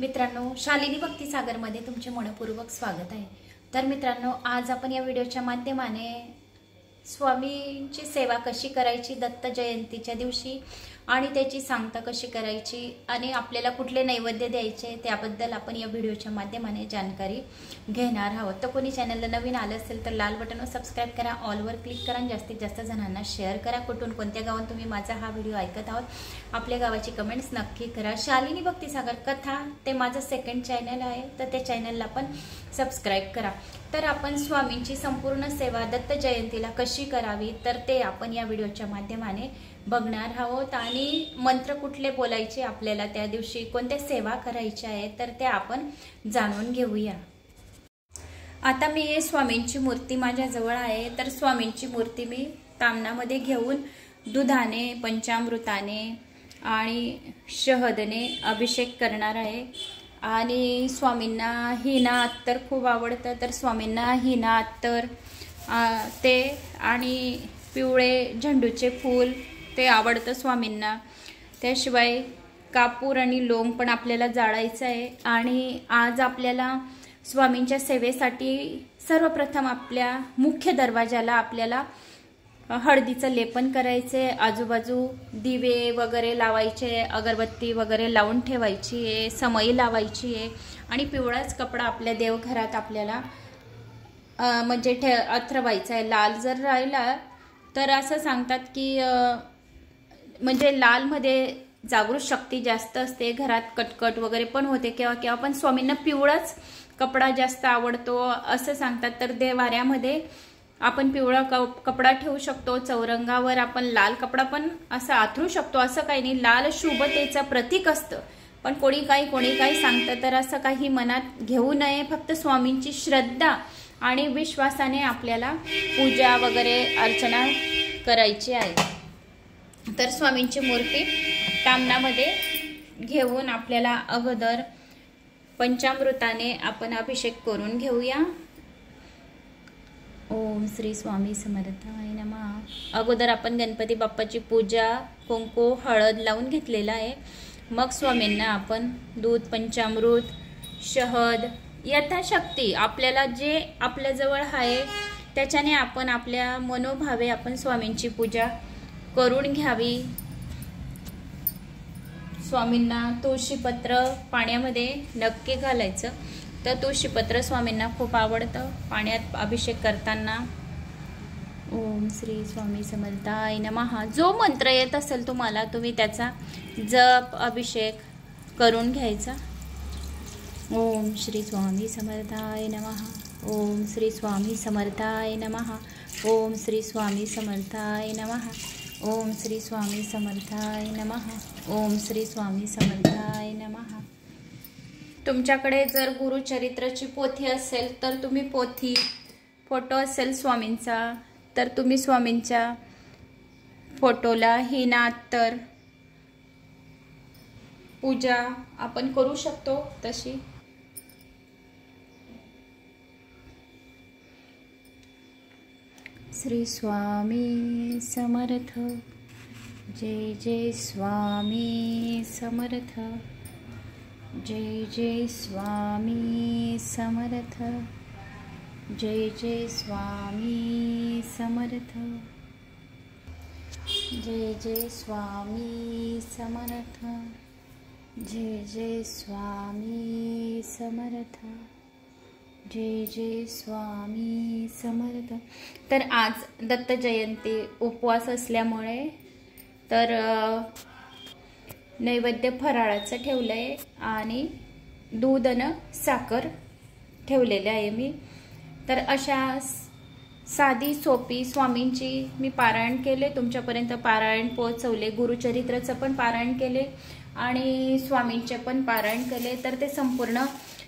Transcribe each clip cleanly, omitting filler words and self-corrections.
मित्रांनो, शालिनी भक्तिसागरमध्ये तुमचे मनपूर्वक स्वागत आहे। तर मित्रांनो, आज आपण या व्हिडिओच्या माध्यमाने स्वामींची सेवा कशी करायची दत्त जयंतीच्या दिवशी आणि त्याची सांगता कशी करायची आणि आपल्याला कुठले नैवेद्य द्यायचे त्याबद्दल आपण या व्हिडिओच्या माध्यमाने जानकारी घेणार आहोत। तर कोणी चॅनलला नवीन आले असेल तर लाल बटनवर सबस्क्राइब करा, ऑल वर क्लिक करा, जास्तीत जास्त जणांना शेअर करा। कुठून कोणत्या गावात तुम्ही माझा हा व्हिडिओ ऐकत आहात आपल्या गावाची कमेंट्स नक्की करा। शालिनी भक्तिसागर कथा ते माझं सेकंड चॅनल आहे, तर त्या चॅनलला पण सबस्क्राइब करा। तर आपण स्वामींची संपूर्ण सेवा दत्त जयंतीला कशी करावी तर ते आपण या व्हिडिओच्या माध्यमाने बघणार आहोत आणि मंत्र कुठले बोलायचे आपल्याला त्या दिवशी, कोणत्या सेवा करायच्या आहे तर ते आपण जाणून घेऊया। आता मी स्वामींची मूर्ती माझ्या जवळ आहे, तर स्वामींची मूर्ती मी तामणामध्ये घेऊन दुधाने, पंचामृताने आणि शहदने अभिषेक करणार आहे। आणि स्वामींना हिना अत्तर खूप आवडतं, तर स्वामींना हिना अत्तर ते आणि पिवळे झेंडूचे फूल ते आवडतं स्वामींना। त्याशिवाय कापूर आणि लोंग पण आपल्याला जाळायचं आहे। आणि आज आपल्याला स्वामींच्या सेवेसाठी सर्वप्रथम आपल्या मुख्य दरवाजाला आपल्याला हळदीचं लेपन करायचे, आजूबाजू दिवे वगैरे लावायचे, अगरबत्ती वगैरे लावून ठेवायची आहे, समई लावायची आहे आणि पिवळाच कपडा आपल्या देवघरात आपल्याला म्हणजे अथरवायचा आहे। लाल जर राहिला तर असं सांगतात की म्हणजे लाल मध्ये जागृत शक्ती जास्त असते, घरात कटकट वगैरे पण होते केव्हा केव्हा, पण स्वामींना पिवळाच कपडा जास्त आवडतो असं सांगतात। तर देवाऱ्यामध्ये आपण पिवळा कपडा ठेवू शकतो, चौरंगावर आपण लाल कपडा पण असं आथरू शकतो, असं काही नाही। लाल शुभतेचं प्रतीक असतं, पण कोणी काही सांगतं तर असं काही मनात घेऊ नये। फक्त स्वामींची श्रद्धा आणि विश्वासाने आपल्याला पूजा वगैरे अर्चना करायची आहे। तर स्वामींची मूर्ती तामणामध्ये घेऊन आपल्याला अगोदर पंचामृताने आपण अभिषेक करून घेऊया। ओम श्री स्वामी समर्थाय नमः। अगोदर आपण गणपती बाप्पाची पूजा कुंकू हळद लावून घेतलेला आहे। मग स्वामींना आपण दूध, पंचामृत, शहद यथाशक्ती आपल्याला जे आपल्या जवळ आहे त्याच्याने आपण आपल्या मनोभावे आपण स्वामींची पूजा करून घ्यावी। स्वामींना तुळशीपत्र पाण्यामध्ये नक्की घालायचं, तर तुळशीपत्र स्वामींना खूप आवडतं पाण्यात अभिषेक करताना। ओम श्री स्वामी समर्थाय नमः। जो मंत्र येत असेल तुम्हाला तुम्ही त्याचा जप अभिषेक करून घ्यायचा। ओम श्री स्वामी समर्थाय नमः, ओम श्री स्वामी समर्थाय नमः, ओम श्री स्वामी समर्थाय नमः, ओम श्री स्वामी समर्थाय नमः, ओम श्री स्वामी समर्थाय नमः। तुमच्याकडे जर गुरुचरित्राची पोथी असेल तर तुम्ही पोथी, फोटो असेल स्वामींचा तर तुम्ही स्वामींच्या फोटोला हिना अत्तर पूजा आपण करू शकतो तशी। श्री स्वामी समर्थ, जय जय स्वामी समर्थ, जय जय स्वामी समर्थ, जय जय स्वामी समर्थ, जय जय स्वामी समर्थ, जय जय स्वामी समर्थ, जय जय स्वामी समर्थ। तर आज दत्त जयंती उपवास असल्यामुळे तर नैवेद्य फराळाचं ठेवलंय आणि दूध आणि साखर ठेवलेले आहे मी। तर अशा साधी सोपी स्वामींची मी पारायण केले, तुमच्यापर्यंत पारायण पोहोचवले, गुरुचरित्राचं पण पारायण केले आणि स्वामींचे पण पारायण केले, तर ते संपूर्ण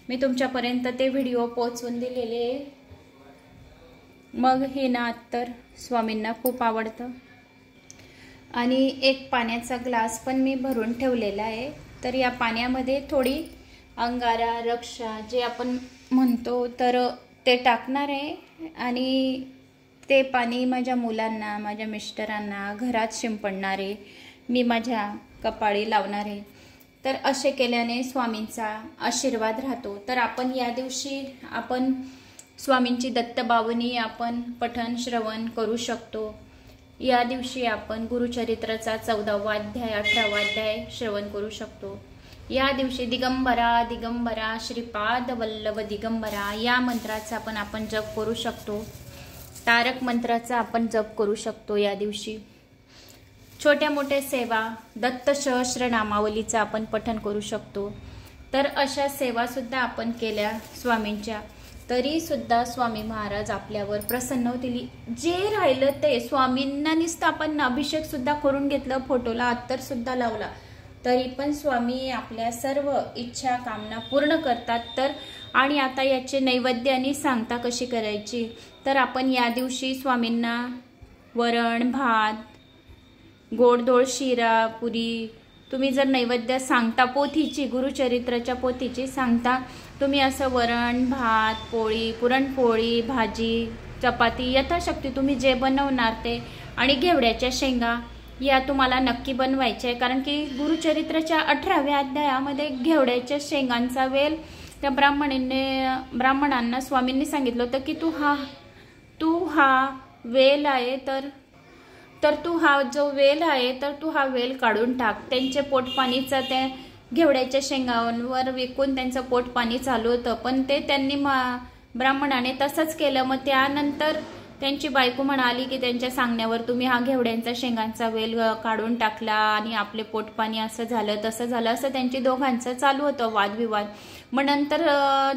मी तुमच्यापर्यंत ते व्हिडिओ पोहोचवून दिलेले। मग हिना अत्तर स्वामींना खूप आवडतं आणि एक पाण्याचा ग्लास पण मी भरून ठेवलेला आहे। तर या पाण्यामध्ये थोडी अंगारा, रक्षा जे आपण म्हणतो तर ते टाकणार आहे आणि ते पाणी माझ्या मुलांना, माझ्या मिस्टरांना घरात शिंपडणार आहे, मी माझ्या कपाळी लावणार आहे। तर असे केल्याने स्वामींचा आशीर्वाद राहतो। तर आपण या दिवशी आपण स्वामींची दत्तबावनी आपण पठण श्रवण करू शकतो। या दिवशी आपण गुरुचरित्राचा 14वा अध्याय 18वा अध्याय श्रवण करू शकतो। या दिवशी दिगंबरा दिगंबरा श्रीपाद वल्लभ दिगंबरा या मंत्राचा आपण जप करू शकतो। तारक मंत्राचा आपण जप करू शकतो। या दिवशी छोट्या मोठ्या सेवा दत्त सहस्र नामावलीचा आपण पठण करू शकतो। तर अशा सेवा सुद्धा आपण केल्या स्वामींच्या, तरी सुद्धा स्वामी महाराज आपल्यावर प्रसन्न होतील। जे राहिलं ते स्वामींना नुसतं आपण अभिषेक सुद्धा करून घेतलं, फोटोला अत्तर सुद्धा लावला, तरी पण स्वामी आपल्या सर्व इच्छा कामना पूर्ण करतात। तर आणि आता याचे नैवेद्य आणि सांगता कशी करायची, तर आपण या दिवशी स्वामींना वरण भात, गोडधोड शिरा पुरी, तुम्ही जर नैवेद्य सांगता पोथीची गुरुचरित्राच्या पोथीची सांगता, तुम्ही असं वरण भात पोळी पुरणपोळी भाजी चपाती यथाशक्ती तुम्ही जे बनवणार ते, आणि घेवड्याच्या शेंगा या तुम्हाला नक्की बनवायच्या आहे। कारण की गुरुचरित्राच्या 18व्या अध्यायामध्ये घेवड्याच्या शेंगांचा वेल त्या ब्राह्मणांना स्वामींनी सांगितलं होतं की तू हा वेल आहे तर तू हा जो वेल आहे तर तू हा वेल काढून टाक। त्यांचे पोटपाणीचा त्या घेवड्याच्या शेंगांवर विकून त्यांचं पोटपाणी चालू होतं, पण ते त्यांनी ब्राह्मणाने तसंच केलं। मग त्यानंतर त्यांची बायको म्हणाली की त्यांच्या सांगण्यावर तुम्ही हा घेवड्यांचा शेंगांचा वेल काढून टाकला आणि आपले पोटपाणी असं झालं तसं झालं, असं त्यांची दोघांचं चालू होतं वादविवाद। मग नंतर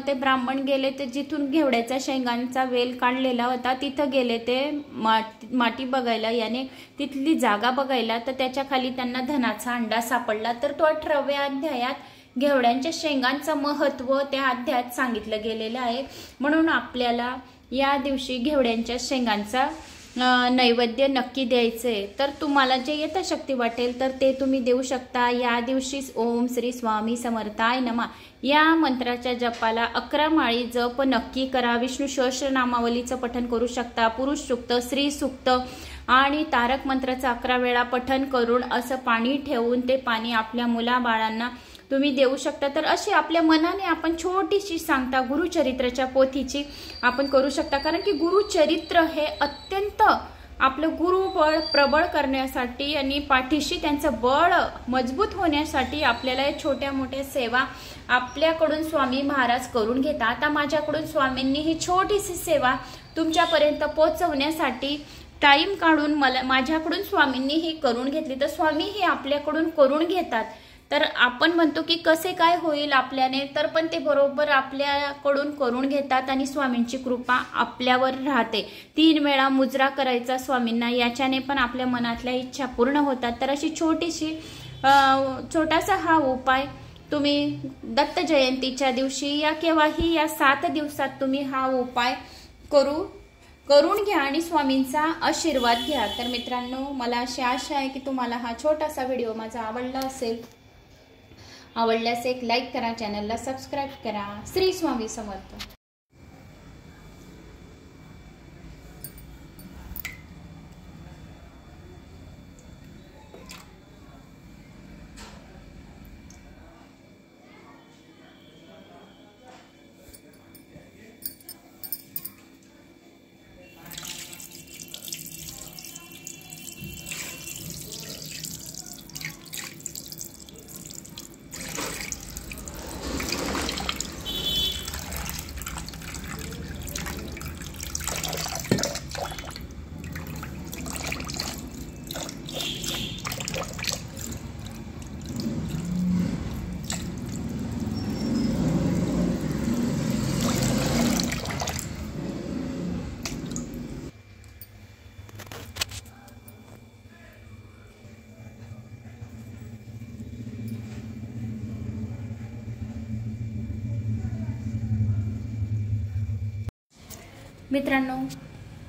ते ब्राह्मण गेले, ते जिथून घेवड्याचा शेंगांचा वेल काढलेला होता तिथं गेले, ते माती बघायला, याने तिथली जागा बघायला, तर त्याच्या खाली त्यांना धनाचा अंडा सापडला। तर तो 18व्या अध्यायात घेवड्यांच्या शेंगांचं महत्त्व त्या अध्यायात सांगितलं गेलेलं आहे। म्हणून आपल्याला या दिवशी घेवड्यांच्या शेंगांचा नैवेद्य नक्की द्यायचे। तर तुम्हाला जे यथाशक्ती वाटेल तर ते तुम्ही देऊ शकता। या दिवशी ओम श्री स्वामी समर्थाय नमः या मंत्राच्या जपाला 11 माळी जप नक्की करा। विष्णू सहस्रनामावलीचं पठण करू शकता, पुरुष सूक्त, स्त्री सूक्त आणि तारक मंत्राचं 11 वेळा पठण करून असं पाणी ठेवून ते पाणी आपल्या मुलाबाळांना तुम्ही देऊ शकता। तर अशी आपल्या मनाने आपण छोटीशी सांगता गुरुचरित्राच्या पोथीची आपण करू शकता। कारण की गुरुचरित्र हे अत्यंत आपलं गुरुबळ प्रबळ करण्यासाठी आणि पाठीशी त्यांचं बळ मजबूत होण्यासाठी आपल्याला छोट्या मोठ्या सेवा आपल्याकडून स्वामी महाराज करून घेतात। आता माझ्याकडून स्वामींनी ही छोटीशी सेवा तुमच्यापर्यंत पोहोचवण्यासाठी टाइम काढून माझ्याकडून स्वामींनी ही करून घेतली, तर स्वामी ही आपल्याकडून करून घेतात। तर आपण म्हणतो की कसे काय होईल आपल्याने, तर पण ते बरोबर आपल्याकडून करून घेतात आणि स्वामींची कृपा आपल्यावर राहते। 3 वेळा मुजरा करायचा स्वामींना, याच्याने पण आपल्या मनातल्या इच्छा पूर्ण होतात। तर अशी छोटासा हा उपाय तुम्ही दत्त जयंतीच्या दिवशी या केव्हाही या 7 दिवसात तुम्ही हा उपाय करून घ्या आणि स्वामींचा आशीर्वाद घ्या। तर मित्रांनो, मला अशी आशा आहे की तुम्हाला हा छोटासा व्हिडिओ माझा आवडला असेल। आवडल्यास एक लाईक करा, चॅनलला सबस्क्राईब करा। श्री स्वामी समर्थ। मित्रांनो,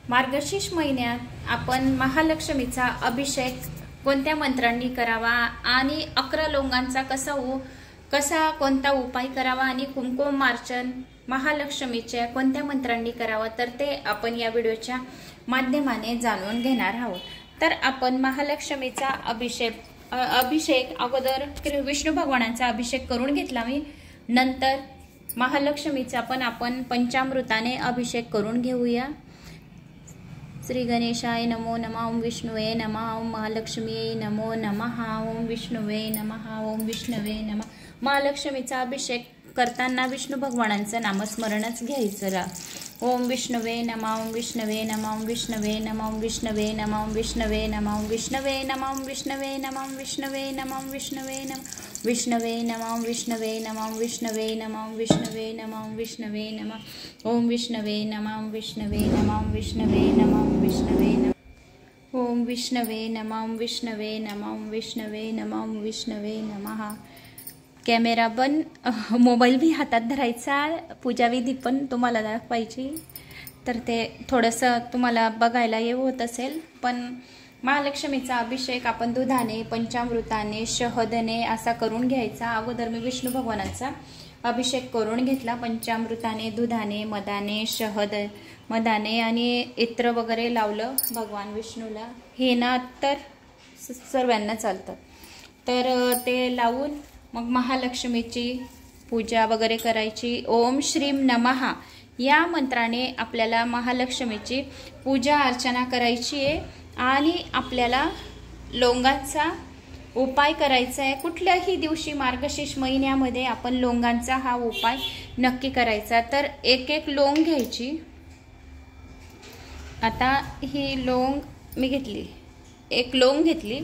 मार्गशीर्ष महिन्यात आपण महालक्ष्मीचा अभिषेक कोणत्या मंत्रांनी करावा आणि 11 लोंगांचा कोणता उपाय करावा आणि कुंकुमार्चन महालक्ष्मीच्या कोणत्या मंत्रांनी करावा, तर ते आपण या व्हिडिओच्या माध्यमाने जाणून घेणार आहोत। तर आपण महालक्ष्मीचा अभिषेक अभिषेक अगोदर विष्णू भगवानांचा अभिषेक करून घेतला मी. नंतर महालक्ष्मीचा पण आपण पंचामृताने अभिषेक करून घेऊया. श्री गणेशाय नमो नमः. ओम विष्णुवे नमः. ओम महालक्ष्मीये नमो नमः. ओम विष्णुवे नमः. ओम विष्णुवे नमः. महालक्ष्मीचा अभिषेक करताना विष्णू भगवानांचं नामस्मरणच घ्यायचं. ओम विष्णुवे नमः. ओम विष्णुवे नमः. ओम विष्णुवे नमः. ओम विष्णुवे नमः. ओम विष्णुवे नमः. ओम विष्णुवे नमः. ओम विष्णुवे नमः. ओम विष्णुवे नमः. ओम विष्णुवे नमः. विष्णुवे नमः. ओम विष्णुवे नमः. ओम विष्णुवे नमः. ओम विष्णुवे नमः. ओम विष्णुवे नमः. ओम विष्णुवे नमः. ओम विष्णुवे नमः. ओम विष्णुवे नमः. ओम विष्णुवे नमः. ओम विष्णुवे नमः. ओम विष्णुवे नमः. ओम विष्णुवे नमः. ओम विष्णुवे नमः. कॅमेरा पण मोबाईल भी हातात धरायचा. पूजाविधी पण तुम्हाला दाखवायची, तर ते थोडंसं तुम्हाला बघायला येऊ होत असेल. पण महालक्ष्मीचा अभिषेक आपण दुधाने, पंचामृताने, शहदने असा करून घ्यायचा. अगोदर मी विष्णू भगवानाचा अभिषेक करून घेतला पंचामृताने, दुधाने, मधाने, शहद मधाने आणि इत्र वगैरे लावलं भगवान विष्णूला. हे ना तर सर्वांना चालतं. तर ते लावून मग महालक्ष्मीची पूजा वगैरे करायची. ओम श्रीम नमः या मंत्राने आपल्याला महालक्ष्मीची पूजा अर्चना करायची आहे. आणि आपल्याला लोंगांचा उपाय करायचा आहे. कुठल्याही दिवशी मार्गशीर्ष महिन्यामध्ये आपण लोंगांचा हा उपाय नक्की करायचा. तर एक एक लोंग घ्यायची. आता ही लोंग मी घेतली, एक लोंग घेतली.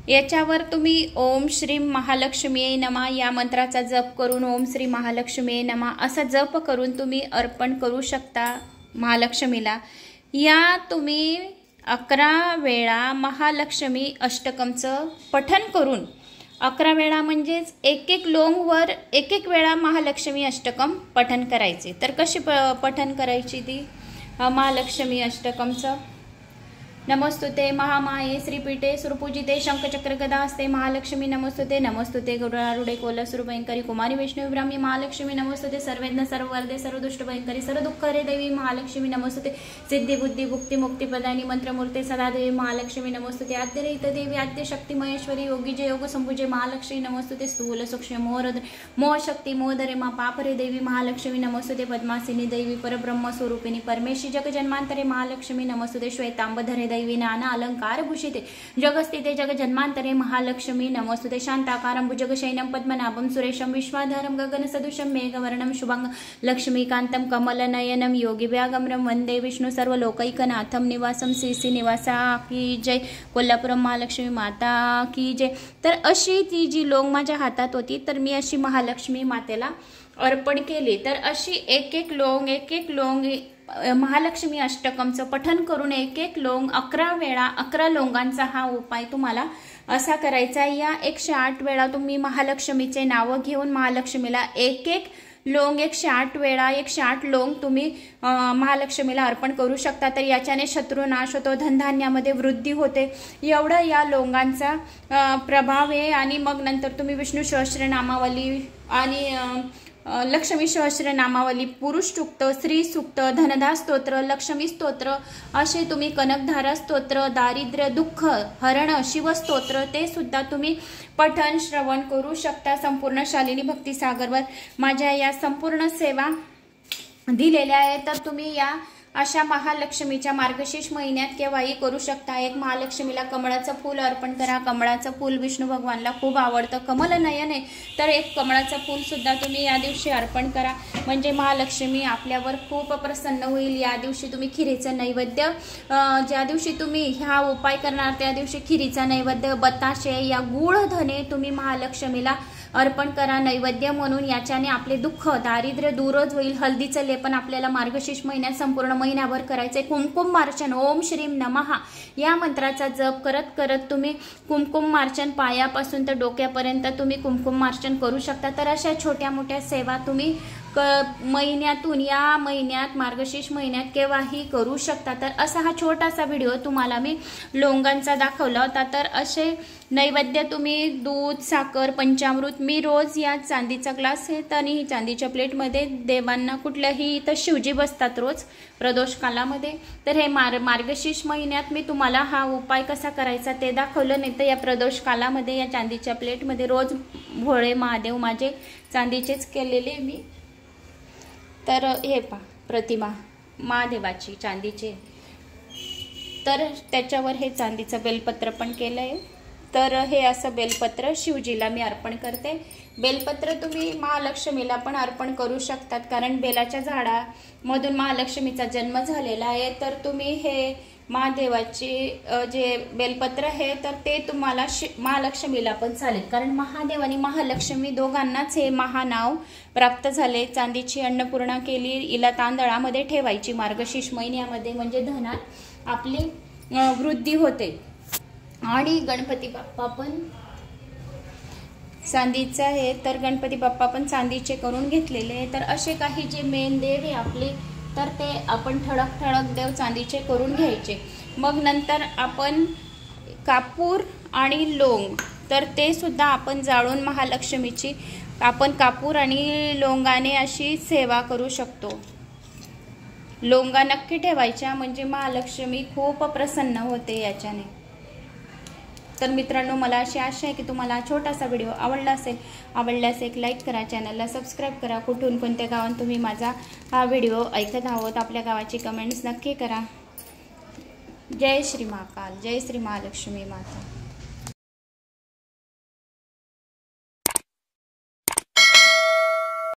याच्यावर तुम्ही ओम श्री महालक्ष्मीये नमः या मंत्राचा जप करून ओम श्री महालक्ष्मीये नमः असा जप करून तुम्ही अर्पण करू शकता महालक्ष्मीला. या तुम्ही 11 वेळा महालक्ष्मी अष्टकमचं पठण करून 11 वेळा म्हणजेच एक एक लोंगवर एक एक वेळा महालक्ष्मी अष्टकम पठण करायचे. तर कशी पठण करायची ती महालक्ष्मी अष्टकमचं? नमस्तुते महामाये श्रीपीठे सुरपूजिते शंखचक्र गदा हस्ते महालक्ष्मी नमस्तुते. नमस्तुते गरुडारूढे कोलसुर भयंकरी कुमारी वैष्णवी ब्राह्मी महालक्ष्मी नमस्तुते. सर्वज्ञ सर्ववरदे सर्वदुष्ट भयंकरी सर्वदुःखहरे देवी महालक्ष्मी नमस्तुते. सिद्धी बुद्धी भुक्ती मुक्ती प्रदानी मंत्रमूर्ते सदा देवी महालक्ष्मी नमस्तुते. आद्यरहित देवी आद्य शक्ती महेश्वरी योगी जय योग संभुजे महालक्ष्मी नमस्तुते. स्थूल सूक्ष्म मोहरद्र मोहशक्ती मोहदरे मा पापरे देवी महालक्ष्मी नमस्तुते. पद्मासिनी देवी परब्रह्म स्वरूपिणी परमेशी जगजन्मांतरे महालक्ष्मी नमस्तुते. श्वेतांबधरे दैवी नाना अलंकार भूषिते जगस्थिते जगजन्मांतरे महालक्ष्मी नमस्तुते. शांताकारं भुजगशयनं पद्मनाभं सुरेशं विश्वाधारं गगनसदृशं मेघवर्णं शुभांगं लक्ष्मीकान्तं कमलनयनं योगिव्यागमनं वंदे विष्णु सर्वलोकैकनाथं निवासं श्री निवासा की जय. कोल्हापुरम महालक्ष्मी माता की जय. तर अशी ती जी लोंग माझ्या हातात होती, तर मी अशी महालक्ष्मी मातेला अर्पण केली. तर अशी एक एक लोंग महालक्ष्मी अष्टकमचं पठण करून एक एक लोंग 11 वेळा 11 लोंगांचा हा उपाय तुम्हाला असा करायचा. या 108 वेळा तुम्ही महालक्ष्मीचे नाव घेऊन महालक्ष्मीला एक एक लोंग 108 वेळा 108 लोंग तुम्ही महालक्ष्मीला अर्पण करू शकता. तर याच्याने शत्रुनाश होतो, धनधान्यामध्ये वृद्धी होते, एवढं या लोंगांचा प्रभाव आहे. आणि मग नंतर तुम्ही विष्णू सहस्त्र नामावली आणि लक्ष्मी सहस्त्र नामावली, पुरुष सूक्त, स्त्री सूक्त, धनधा स्तोत्र, लक्ष्मी स्तोत्र असे तुम्ही कनकधारा स्तोत्र, दारिद्र्य दुःख हरण शिवस्तोत्र ते सुद्धा तुम्ही पठण श्रवण करू शकता. संपूर्ण शालिनी भक्ती सागरवर माझ्या या संपूर्ण सेवा दिलेल्या आहेत. तर तुम्ही या अशा महालक्ष्मीच्या मार्गशीर्ष महिन्यात केव्हाही करू शकता. एक महालक्ष्मीला कमळाचं फूल अर्पण करा. कमळाचं फूल विष्णू भगवानला खूप आवडतं, कमल नयन आहे. तर एक कमळाचं फूल सुद्धा तुम्ही या दिवशी अर्पण करा, म्हणजे महालक्ष्मी आपल्यावर खूप प्रसन्न होईल. या दिवशी तुम्ही खिरीचं नैवेद्य, ज्या दिवशी तुम्ही हा उपाय करणार त्या दिवशी खिरीचा नैवेद्य, बताशे या गुळ धने तुम्ही महालक्ष्मीला अर्पण करा नैवेद्य म्हणून. याच्याने आपले दुःख दारिद्र्य दूरच होईल. हळदीचं लेपन आपल्याला मार्गशीर्ष महिन्यात संपूर्ण महिनाभर करायचे. कुमकुम मार्चन ओम श्रीम नमः या मंत्राचा जप करत करत तुम्ही कुमकुम मार्चन पायापासून तर डोक्यापर्यंत तुम्ही कुमकुम मार्चन करू शकता. तर अशा छोट्या मोठ्या सेवा तुम्ही महिन्यातून या महिन्यात मार्गशीर्ष महिन्यात केव्हाही करू शकता। तर असा हा छोटासा व्हिडिओ तुम्हाला मी लोंगांचा दाखवला होता। तर असे नैवेद्य तुम्ही दूध, साखर, पंचामृत, मी रोज या चांदीचा ग्लास घेत आणि ही चांदीच्या प्लेटमध्ये देवांना कुठल्याही इथं शिवजी बसतात रोज प्रदोष कालामध्ये। तर हे मार्गशीर्ष महिन्यात मी तुम्हाला हा उपाय कसा करायचा ते दाखवलं। नाही तर या प्रदोष कालामध्ये या चांदीच्या प्लेटमध्ये रोज भोळे महादेव माझे चांदीचेच केलेले मी। तर हे पहा प्रतिमा महादेवाची चांदीचे, तर त्याच्यावर हे चांदीचं बेलपत्र पण केलंय। तर हे असं बेलपत्र शिवजीला मी अर्पण करते। बेलपत्र तुम्ही महालक्ष्मीला पण अर्पण करू शकतात, कारण बेलाच्या झाडामधून महालक्ष्मीचा जन्म झालेला आहे। तर तुम्ही हे महादेवाचे जे बेलपत्र आहे तर ते तुम्हाला महालक्ष्मीला पण चालेल, कारण महादेव आणि महालक्ष्मी दोघांनाच हे महानाव प्राप्त झाले। चांदीची अन्नपूर्णा केली, हिला तांदळामध्ये ठेवायची मार्गशीर्ष महिन्यामध्ये, म्हणजे धनात आपली वृद्धी होते। आणि गणपती बाप्पा पण चांदीचा आहे, तर गणपती बाप्पा पण चांदीचे करून घेतलेले आहे। तर असे काही जे मेन देव आहे आपले, तर ते आपण ठळक ठळक देव चांदीचे करून घ्यायचे। मग नंतर आपण कापूर आणि लोंग, तर ते सुद्धा आपण जाळून महालक्ष्मीची आपण कापूर आणि लोंगाने अशी सेवा करू शकतो। लोंगा नक्की ठेवायच्या, म्हणजे महालक्ष्मी खूप प्रसन्न होते याच्याने। तर मित्रांनो, मला अशी आशा आहे की तुम्हाला छोटासा व्हिडिओ आवडल्यास एक लाईक करा, चॅनलला सबस्क्राईब करा। कुठून कोणत्या गावात तुम्ही माझा हा व्हिडिओ ऐकत आहोत आपल्या गावाची कमेंट्स नक्की करा। जय श्री महाकाल, जय श्री महालक्ष्मी माता।